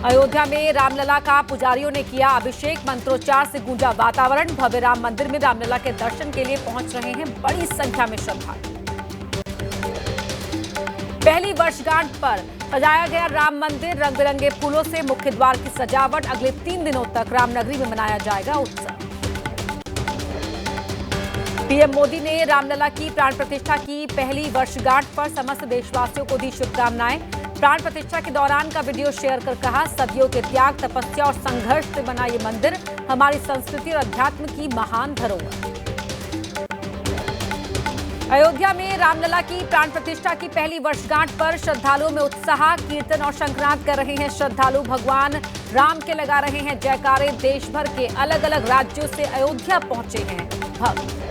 अयोध्या में रामलला का पुजारियों ने किया अभिषेक, मंत्रोच्चार से गूंजा वातावरण। भव्य राम मंदिर में रामलला के दर्शन के लिए पहुंच रहे हैं बड़ी संख्या में श्रद्धालु। पहली वर्षगांठ पर सजाया गया राम मंदिर, रंग बिरंगे फूलों से मुख्य द्वार की सजावट। अगले 3 दिनों तक रामनगरी में मनाया जाएगा उत्सव। पीएम मोदी ने रामलला की प्राण प्रतिष्ठा की पहली वर्षगांठ पर समस्त देशवासियों को दी शुभकामनाएं। प्राण प्रतिष्ठा के दौरान का वीडियो शेयर कर कहा, सदियों के त्याग, तपस्या और संघर्ष से बना ये मंदिर हमारी संस्कृति और अध्यात्म की महान धरोहर। अयोध्या में रामलला की प्राण प्रतिष्ठा की पहली वर्षगांठ पर श्रद्धालुओं में उत्साह, कीर्तन और शंखनाद कर रहे हैं श्रद्धालु। भगवान राम के लगा रहे हैं जयकारे। देश भर के अलग अलग राज्यों से अयोध्या पहुंचे हैं भक्त।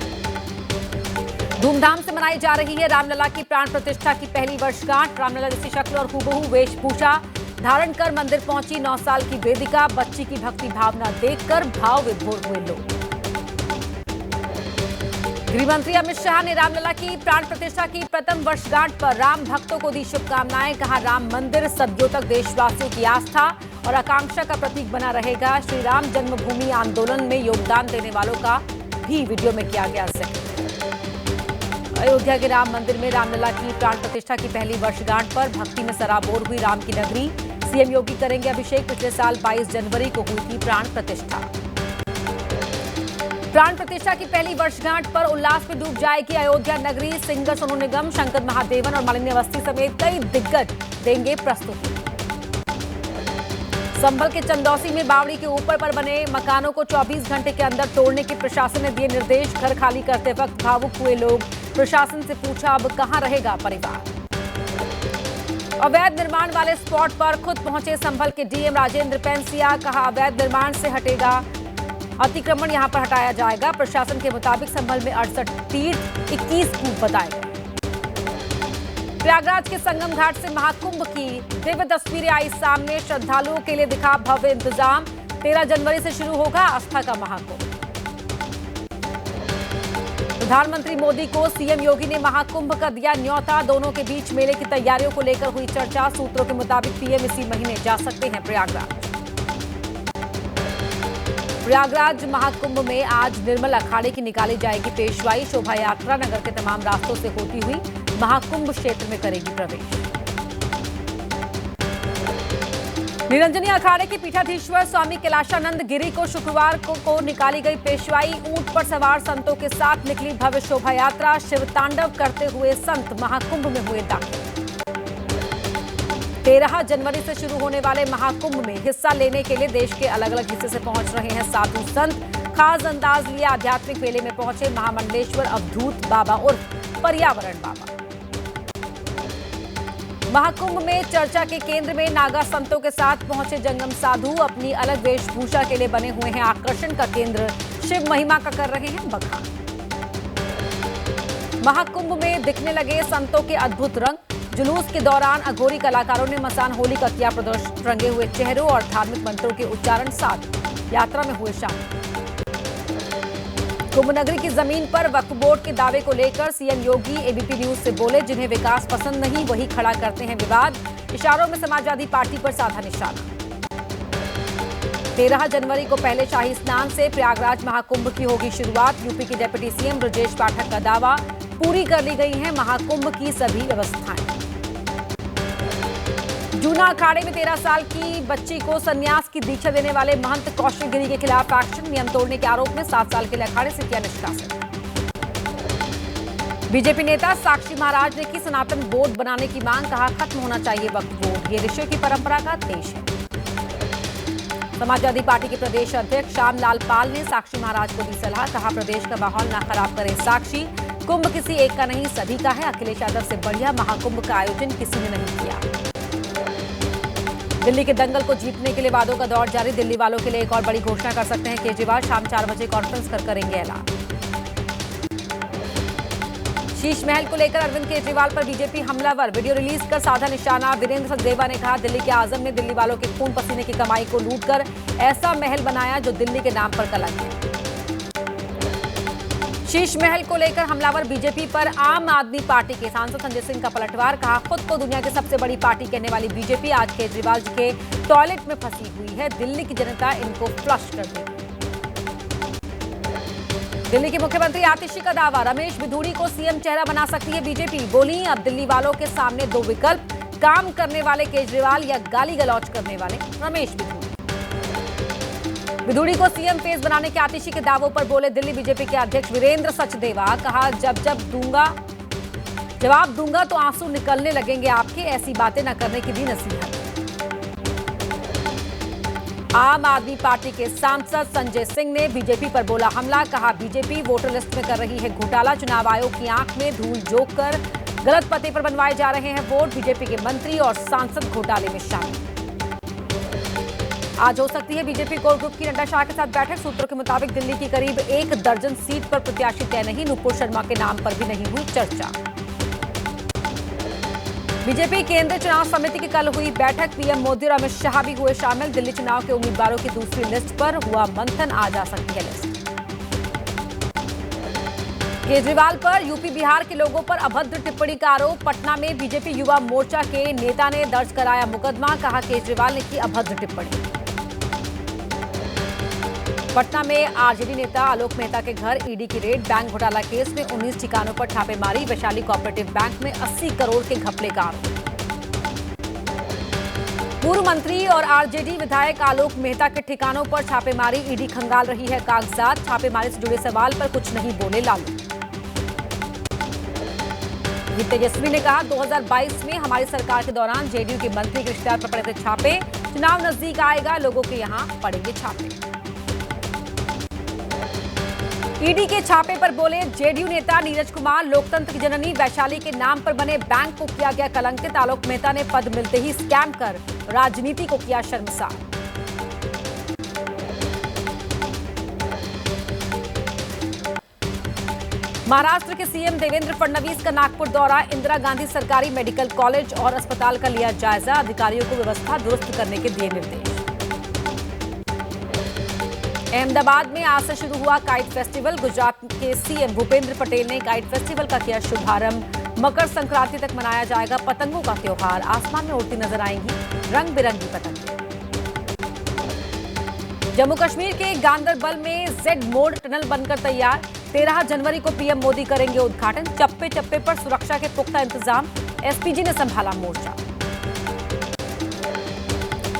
धूमधाम से मनाई जा रही है रामलला की प्राण प्रतिष्ठा की पहली वर्षगांठ। रामलला जैसी शक्ल और हूबहू वेशभूषा धारण कर मंदिर पहुंची 9 साल की वेदिका। बच्ची की भक्ति भावना देखकर भाव विभोर हुए लोग। गृहमंत्री अमित शाह ने रामलला की प्राण प्रतिष्ठा की प्रथम वर्षगांठ पर राम भक्तों को दी शुभकामनाएं। कहा, राम मंदिर सदियों तक देशवासियों की आस्था और आकांक्षा का प्रतीक बना रहेगा। श्री राम जन्मभूमि आंदोलन में योगदान देने वालों का भी वीडियो में किया गया जिक्र। अयोध्या के राम मंदिर में रामलला की प्राण प्रतिष्ठा की पहली वर्षगांठ पर भक्ति में सराबोर हुई राम की नगरी। सीएम योगी करेंगे अभिषेक। पिछले साल 22 जनवरी को हुई थी प्राण प्रतिष्ठा। प्राण प्रतिष्ठा की पहली वर्षगांठ पर उल्लास में डूब जाएगी अयोध्या नगरी। सिंगर सोनू निगम, शंकर महादेवन और मालिनी अवस्थी समेत कई दिग्गज देंगे प्रस्तुति। संभल के चंदौसी में बावड़ी के ऊपर पर बने मकानों को 24 घंटे के अंदर तोड़ने के प्रशासन ने दिए निर्देश। घर खाली करते वक्त भावुक हुए लोग। प्रशासन से पूछा, अब कहां रहेगा परिवार। अवैध निर्माण वाले स्पॉट पर खुद पहुंचे संभल के डीएम राजेंद्र पेंसिया। कहा, अवैध निर्माण से हटेगा अतिक्रमण, यहां पर हटाया जाएगा। प्रशासन के मुताबिक संभल में 68 तीर्थ, 21 कूप बताए गए। प्रयागराज के संगम घाट से महाकुंभ की दिव्य तस्वीरें आई सामने। श्रद्धालुओं के लिए दिखा भव्य इंतजाम। 13 जनवरी से शुरू होगा आस्था का महाकुंभ। प्रधानमंत्री मोदी को सीएम योगी ने महाकुंभ का दिया न्योता। दोनों के बीच मेले की तैयारियों को लेकर हुई चर्चा। सूत्रों के मुताबिक पीएम इसी महीने जा सकते हैं प्रयागराज। प्रयागराज महाकुंभ में आज निर्मल अखाड़े की निकाली जाएगी पेशवाई। शोभा यात्रा नगर के तमाम रास्तों से होती हुई महाकुंभ क्षेत्र में करेगी प्रवेश। निरंजनी अखाड़े के पीठाधीश्वर स्वामी कैलाशानंद गिरी को शुक्रवार को निकाली गई पेशवाई। ऊंट पर सवार संतों के साथ निकली भव्य शोभा यात्रा। शिव तांडव करते हुए संत महाकुंभ में हुए दाखिल। 13 जनवरी से शुरू होने वाले महाकुंभ में हिस्सा लेने के लिए देश के अलग अलग हिस्से से पहुंच रहे हैं साधु संत। खास अंदाज लिए आध्यात्मिक मेले में पहुंचे महामंडलेश्वर अवधूत बाबा उर्फ पर्यावरण बाबा। महाकुंभ में चर्चा के केंद्र में नागा संतों के साथ पहुंचे जंगम साधु। अपनी अलग वेशभूषा के लिए बने हुए हैं आकर्षण का केंद्र। शिव महिमा का कर रहे हैं बखान। महाकुंभ में दिखने लगे संतों के अद्भुत रंग। जुलूस के दौरान अघोरी कलाकारों ने मसान होली का किया प्रदर्शन। रंगे हुए चेहरों और धार्मिक मंत्रों के उच्चारण साथ यात्रा में हुए शामिल। कुंभ नगरी की जमीन पर वक्फ बोर्ड के दावे को लेकर सीएम योगी एबीपी न्यूज से बोले, जिन्हें विकास पसंद नहीं वही खड़ा करते हैं विवाद। इशारों में समाजवादी पार्टी पर साधा निशाना। 13 जनवरी को पहले शाही स्नान से प्रयागराज महाकुंभ की होगी शुरुआत। यूपी के डिप्टी सीएम ब्रजेश पाठक का दावा, पूरी कर ली गई है महाकुंभ की सभी व्यवस्थाएं। जूना अखाड़े में 13 साल की बच्ची को संन्यास की दीक्षा देने वाले महंत कौशिक गिरी के खिलाफ एक्शन। नियम तोड़ने के आरोप में 7 साल के लिए अखाड़े से किया निष्कासन। बीजेपी नेता साक्षी महाराज ने की सनातन बोर्ड बनाने की मांग। कहा, खत्म होना चाहिए वक्फ बोर्ड, ये ऋषियों की परंपरा का देश है। समाजवादी पार्टी के प्रदेश अध्यक्ष श्यामलाल पाल ने साक्षी महाराज को दी सलाह। कहा, प्रदेश का माहौल ना खराब करें साक्षी। कुंभ किसी एक का नहीं सभी का है। अखिलेश यादव से बढ़िया महाकुंभ का आयोजन किसी ने नहीं किया। दिल्ली के दंगल को जीतने के लिए वादों का दौर जारी। दिल्ली वालों के लिए एक और बड़ी घोषणा कर सकते हैं केजरीवाल। शाम 4 बजे कॉन्फ्रेंस कर करेंगे ऐलान। शीश महल को लेकर अरविंद केजरीवाल पर बीजेपी हमलावर। वीडियो रिलीज कर साधा निशाना। वीरेंद्र सचदेवा ने कहा, दिल्ली के आजम ने दिल्ली वालों के खून पसीने की कमाई को लूटकर ऐसा महल बनाया जो दिल्ली के नाम पर कलंक है। शीश महल को लेकर हमलावर बीजेपी पर आम आदमी पार्टी के सांसद संजय सिंह का पलटवार। कहा, खुद को दुनिया की सबसे बड़ी पार्टी कहने वाली बीजेपी आज केजरीवाल जी के टॉयलेट में फंसी हुई है। दिल्ली की जनता इनको फ्लश कर देगी। दिल्ली के मुख्यमंत्री आतिशी का दावा, रमेश बिधूड़ी को सीएम चेहरा बना सकती है बीजेपी। बोली, अब दिल्ली वालों के सामने दो विकल्प, काम करने वाले केजरीवाल या गाली गलौज करने वाले रमेश बिधूड़ी। बिधूड़ी को सीएम फेस बनाने के आतिशी के दावों पर बोले दिल्ली बीजेपी के अध्यक्ष वीरेंद्र सचदेवा। कहा, जवाब दूंगा तो आंसू निकलने लगेंगे आपके, ऐसी बातें न करने की भी नसीहत। आम आदमी पार्टी के सांसद संजय सिंह ने बीजेपी पर बोला हमला। कहा, बीजेपी वोटर लिस्ट में कर रही है घोटाला। चुनाव आयोग की आंख में धूल झोंक कर गलत पते पर बनवाए जा रहे हैं वोट। बीजेपी के मंत्री और सांसद घोटाले में शामिल। आज हो सकती है बीजेपी कोर ग्रुप की नड्डा शाह के साथ बैठक। सूत्रों के मुताबिक दिल्ली की करीब 1 दर्जन सीट पर प्रत्याशी तय नहीं। नुपुर शर्मा के नाम पर भी नहीं हुई चर्चा। बीजेपी केंद्रीय चुनाव समिति की कल हुई बैठक। पीएम मोदी और अमित शाह भी हुए शामिल। दिल्ली चुनाव के उम्मीदवारों की दूसरी लिस्ट पर हुआ मंथन। आज आ सकती है लिस्ट। केजरीवाल पर यूपी बिहार के लोगों पर अभद्र टिप्पणी का आरोप। पटना में बीजेपी युवा मोर्चा के नेता ने दर्ज कराया मुकदमा। कहा, केजरीवाल ने की अभद्र टिप्पणी। पटना में आरजेडी नेता आलोक मेहता के घर ईडी की रेड। बैंक घोटाला केस में 19 ठिकानों पर छापेमारी। वैशाली कोऑपरेटिव बैंक में 80 करोड़ के घपले का आरोप। पूर्व मंत्री और आरजेडी विधायक आलोक मेहता के ठिकानों पर छापेमारी। ईडी खंगाल रही है कागजात। छापेमारी से जुड़े सवाल पर कुछ नहीं बोले लालू। तेजस्वी ने कहा, 2022 में हमारी सरकार के दौरान जेडीयू के मंत्री के रिश्तेदार पर पड़े थे छापे। चुनाव नजदीक आएगा, लोगों के यहां पड़ेंगे छापे। ईडी के छापे पर बोले जेडीयू नेता नीरज कुमार। लोकतंत्र की जननी वैशाली के नाम पर बने बैंक को किया गया कलंकित। आलोक मेहता ने पद मिलते ही स्कैम कर राजनीति को किया शर्मसार। महाराष्ट्र के सीएम देवेंद्र फडणवीस का नागपुर दौरा। इंदिरा गांधी सरकारी मेडिकल कॉलेज और अस्पताल का लिया जायजा। अधिकारियों को व्यवस्था दुरुस्त करने के दिए निर्देश। अहमदाबाद में आज से शुरू हुआ काइट फेस्टिवल। गुजरात के सीएम भूपेंद्र पटेल ने काइट फेस्टिवल का किया शुभारंभ। मकर संक्रांति तक मनाया जाएगा पतंगों का त्योहार। आसमान में उड़ती नजर आएंगी रंग बिरंगी पतंगें। जम्मू कश्मीर के गांदरबल में जेड मोड टनल बनकर तैयार। 13 जनवरी को पीएम मोदी करेंगे उद्घाटन। चप्पे चप्पे पर सुरक्षा के पुख्ता इंतजाम। एसपीजी ने संभाला मोर्चा।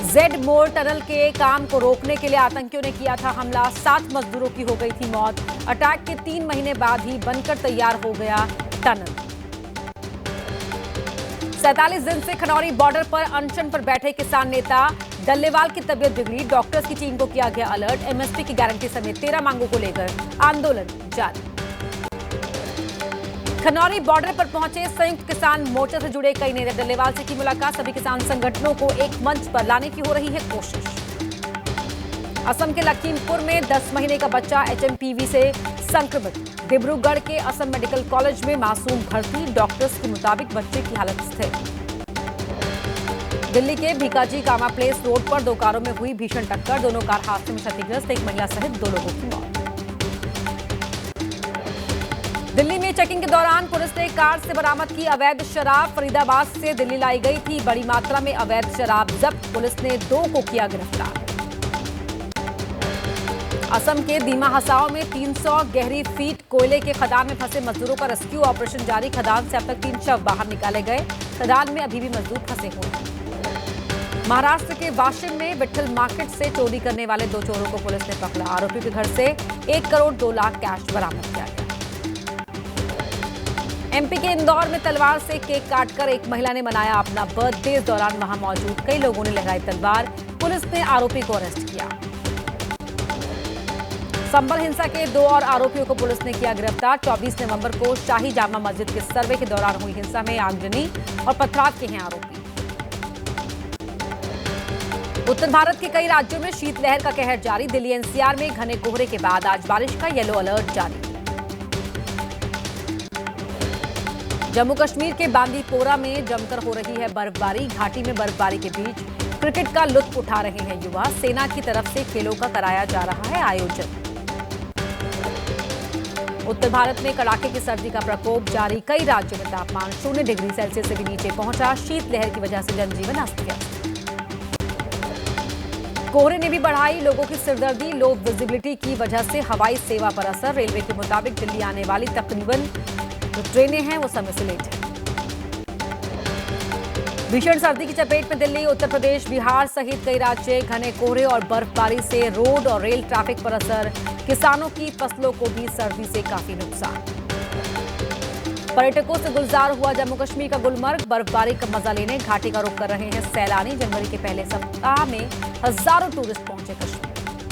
जेड मोड़ टनल के काम को रोकने के लिए आतंकियों ने किया था हमला। 7 मजदूरों की हो गई थी मौत। अटैक के 3 महीने बाद ही बनकर तैयार हो गया टनल। 47 दिन से खनौरी बॉर्डर पर अनशन पर बैठे किसान नेता डल्लेवाल की तबीयत बिगड़ी। डॉक्टर्स की टीम को किया गया अलर्ट। एमएसपी की गारंटी समेत 13 मांगों को लेकर आंदोलन जारी। खनौरी बॉर्डर पर पहुंचे संयुक्त किसान मोर्चा से जुड़े कई नेता। डल्लेवाल से की मुलाकात। सभी किसान संगठनों को एक मंच पर लाने की हो रही है कोशिश। असम के लखीमपुर में 10 महीने का बच्चा एचएमपीवी से संक्रमित। डिब्रूगढ़ के असम मेडिकल कॉलेज में मासूम भर्ती। डॉक्टर्स के मुताबिक बच्चे की हालत स्थिर। दिल्ली के भीकाजी कामा प्लेस रोड पर 2 कारों में हुई भीषण टक्कर। दोनों कार हादसे में क्षतिग्रस्त। एक महिला सहित 2 लोगों की मौत। दिल्ली में चेकिंग के दौरान पुलिस ने कार से बरामद की अवैध शराब। फरीदाबाद से दिल्ली लाई गई थी बड़ी मात्रा में अवैध शराब जब्त। पुलिस ने 2 को किया गिरफ्तार। असम के दीमा हसाओ में 300 गहरी फीट कोयले के खदान में फंसे मजदूरों का रेस्क्यू ऑपरेशन जारी। खदान से अब तक 3 शव बाहर निकाले गए। खदान में अभी भी मजदूर फंसे हुए हैं। महाराष्ट्र के वाशिम में विट्ठल मार्केट से चोरी करने वाले 2 चोरों को पुलिस ने पकड़ा। आरोपी के घर से 1 करोड़ 2 लाख कैश बरामद किया गया। एमपी के इंदौर में तलवार से केक काटकर एक महिला ने मनाया अपना बर्थडे। इस दौरान वहां मौजूद कई लोगों ने लहराई तलवार। पुलिस ने आरोपी को अरेस्ट किया। संभल हिंसा के 2 और आरोपियों को पुलिस ने किया गिरफ्तार। 24 नवंबर को शाही जामा मस्जिद के सर्वे के दौरान हुई हिंसा में आगजनी और पथराव के हैं आरोपी। उत्तर भारत के कई राज्यों में शीतलहर का कहर जारी। दिल्ली एनसीआर में घने कोहरे के बाद आज बारिश का येलो अलर्ट जारी। जम्मू कश्मीर के बांदीपोरा में जमकर हो रही है बर्फबारी। घाटी में बर्फबारी के बीच क्रिकेट का लुत्फ उठा रहे हैं युवा। सेना की तरफ से खेलों का कराया जा रहा है आयोजन। उत्तर भारत में कड़ाके की सर्दी का प्रकोप जारी, कई राज्यों में तापमान 0 डिग्री सेल्सियस से भी नीचे पहुंचा। शीतलहर की वजह से जनजीवन अस्त व्यस्त। कोहरे ने भी बढ़ाई लोगों की सिरदर्दी, लो विजिबिलिटी की वजह से हवाई सेवा पर असर। रेलवे के मुताबिक दिल्ली आने वाली तकरीबन जो ट्रेनें हैं वो समय से लेट हैं। भीषण सर्दी की चपेट में दिल्ली, उत्तर प्रदेश, बिहार सहित कई राज्य। घने कोहरे और बर्फबारी से रोड और रेल ट्रैफिक पर असर। किसानों की फसलों को भी सर्दी से काफी नुकसान। पर्यटकों से गुलजार हुआ जम्मू कश्मीर का गुलमर्ग, बर्फबारी का मजा लेने घाटी का रुख कर रहे हैं सैलानी। जनवरी के पहले सप्ताह में हजारों टूरिस्ट पहुंचे कश्मीर।